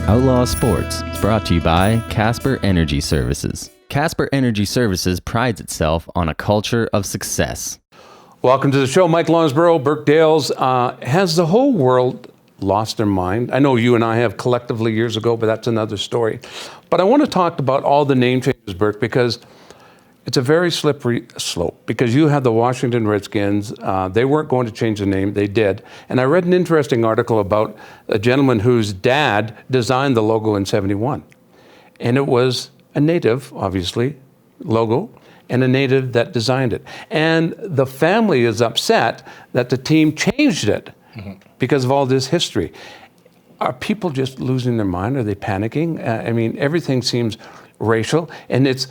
Outlaw Sports is brought to you by Casper Energy Services. Casper Energy Services prides itself on a culture of success. Welcome to the show. Mike Lonsborough, Burke Dales. Has the whole world lost their mind? I know you and I have collectively years ago, but that's another story. But I want to talk about all the name changes, Burke, because it's a very slippery slope. Because you had the Washington Redskins. They weren't going to change the name. They did. And I read an interesting article about a gentleman whose dad designed the logo in '71. And it was a native, obviously, logo, and a native that designed it. And the family is upset that the team changed it because of all this history. Are people just losing their mind? Are they panicking? I mean, everything seems racial, and it's,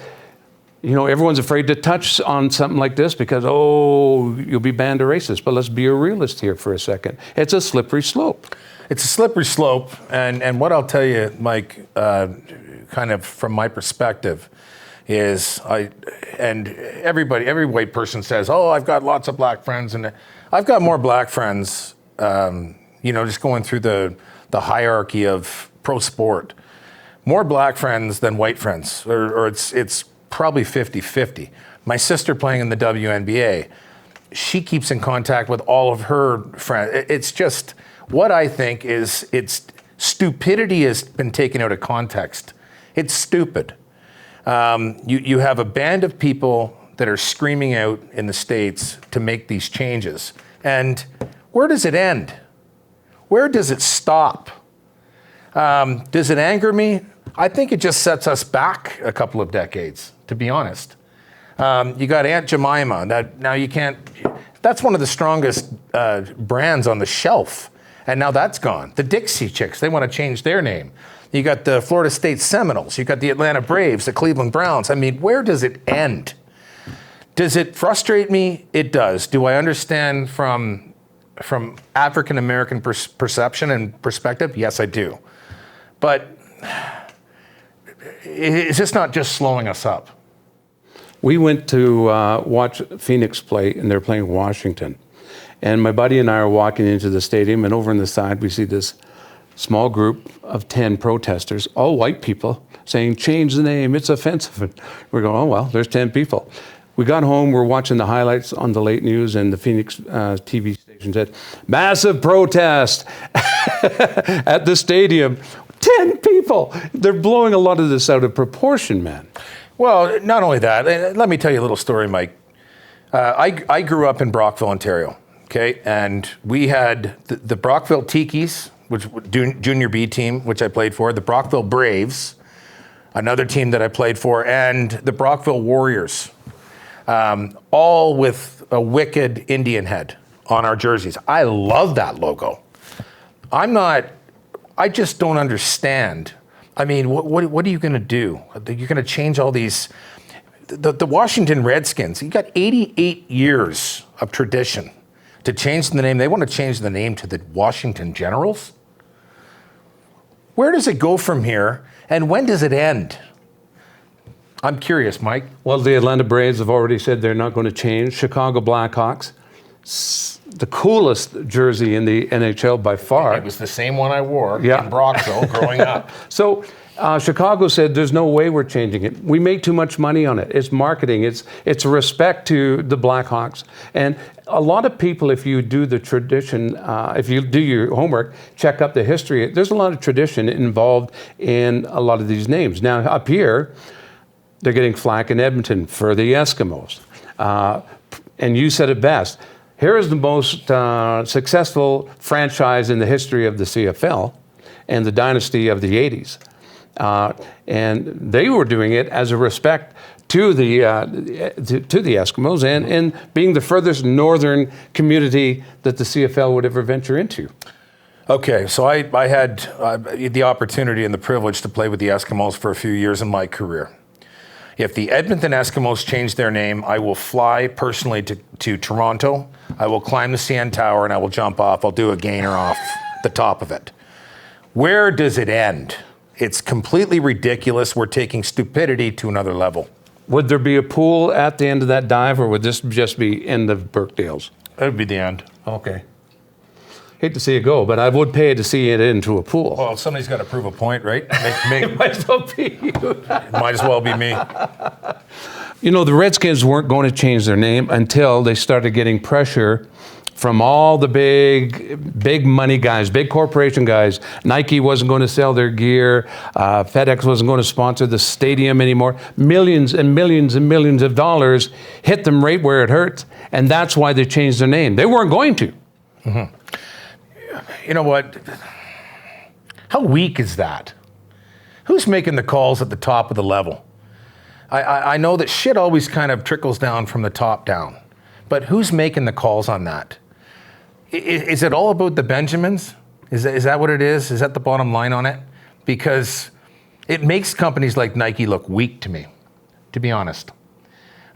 you know, everyone's afraid to touch on something like this because, oh, you'll be banned as racist. But let's be a realist here for a second. It's a slippery slope. It's a slippery slope, and what I'll tell you, Mike, kind of from my perspective, is every white person says, oh, I've got lots of black friends, and I've got more black friends, just going through the hierarchy of pro sport, more black friends than white friends, or it's probably 50-50. My sister playing in the WNBA, she keeps in contact with all of her friends. It's just, what I think is, it's stupidity has been taken out of context. It's stupid. You have a band of people that are screaming out in the States to make these changes. And where does it end? Where does it stop? Does it anger me? I think it just sets us back a couple of decades, to be honest. You got Aunt Jemima. That's one of the strongest brands on the shelf. And now that's gone. The Dixie Chicks, they want to change their name. You got the Florida State Seminoles. You got the Atlanta Braves, the Cleveland Browns. I mean, where does it end? Does it frustrate me? It does. Do I understand from African-American perception and perspective? Yes, I do. But is this not just slowing us up? We went to watch Phoenix play, and they're playing Washington. And my buddy and I are walking into the stadium, and over on the side, we see this small group of 10 protesters, all white people, saying, change the name, it's offensive. And we're going, oh, well, there's 10 people. We got home, we're watching the highlights on the late news, and the Phoenix TV station said, massive protest at the stadium. 10 people. They're blowing a lot of this out of proportion, man. Well, not only that, let me tell you a little story, Mike. I grew up in Brockville, Ontario, okay? And we had the Brockville Tikis, which junior B team, which I played for, the Brockville Braves, another team that I played for, and the Brockville Warriors, all with a wicked Indian head on our jerseys. I love that logo. I just don't understand. I mean, what are you going to do? You're going to change all these. The Washington Redskins, you got 88 years of tradition. To change the name, they want to change the name to the Washington Generals? Where does it go from here, and when does it end? I'm curious, Mike. Well, the Atlanta Braves have already said they're not going to change. Chicago Blackhawks, the coolest jersey in the NHL by far. It was the same one I wore in Brockville growing up. So Chicago said there's no way we're changing it. We make too much money on it. It's marketing. It's a respect to the Blackhawks. And a lot of people, if you do the tradition, if you do your homework, check up the history, there's a lot of tradition involved in a lot of these names. Now, up here, they're getting flack in Edmonton for the Eskimos. And you said it best. Here is the most successful franchise in the history of the CFL and the dynasty of the 80s. And they were doing it as a respect to the Eskimos and being the furthest northern community that the CFL would ever venture into. Okay, so I had the opportunity and the privilege to play with the Eskimos for a few years in my career. If the Edmonton Eskimos change their name, I will fly personally to Toronto. I will climb the CN Tower and I will jump off. I'll do a gainer off the top of it. Where does it end? It's completely ridiculous. We're taking stupidity to another level. Would there be a pool at the end of that dive, or would this just be end of Burke Dales? It would be the end. Okay. hate to see it go, but I would pay to see it into a pool. Well, somebody's got to prove a point, right? Might as well be you. Might as well be me. You know, the Redskins weren't going to change their name until they started getting pressure from all the big money guys, big corporation guys. Nike wasn't going to sell their gear. FedEx wasn't going to sponsor the stadium anymore. Millions and millions and millions of dollars hit them right where it hurts. And that's why they changed their name. They weren't going to. Mm-hmm. You know what? How weak is that? Who's making the calls at the top of the level? I know that shit always kind of trickles down from the top down, but who's making the calls on that? Is it all about the Benjamins? Is that what it is? Is that the bottom line on it? Because it makes companies like Nike look weak to me, to be honest.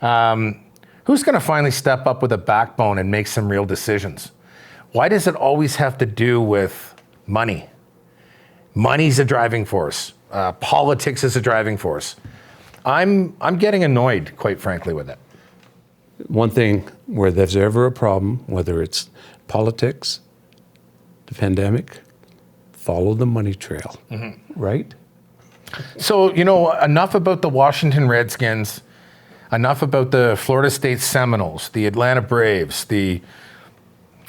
Who's going to finally step up with a backbone and make some real decisions? Why does it always have to do with money? Money's a driving force. Politics is a driving force. I'm getting annoyed, quite frankly, with it. One thing where there's ever a problem, whether it's politics, the pandemic, follow the money trail, right? So, you know, enough about the Washington Redskins, enough about the Florida State Seminoles, the Atlanta Braves, the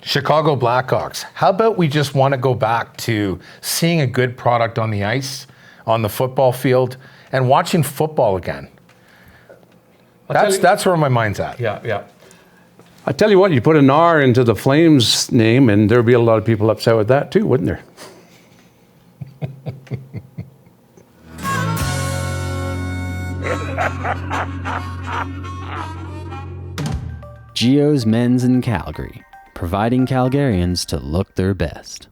Chicago Blackhawks. How about we just want to go back to seeing a good product on the ice, on the football field, and watching football again? That's where my mind's at. Yeah. I tell you what, you put an R into the Flames name, and there'd be a lot of people upset with that too, wouldn't there? Geo's Men's in Calgary, providing Calgarians to look their best.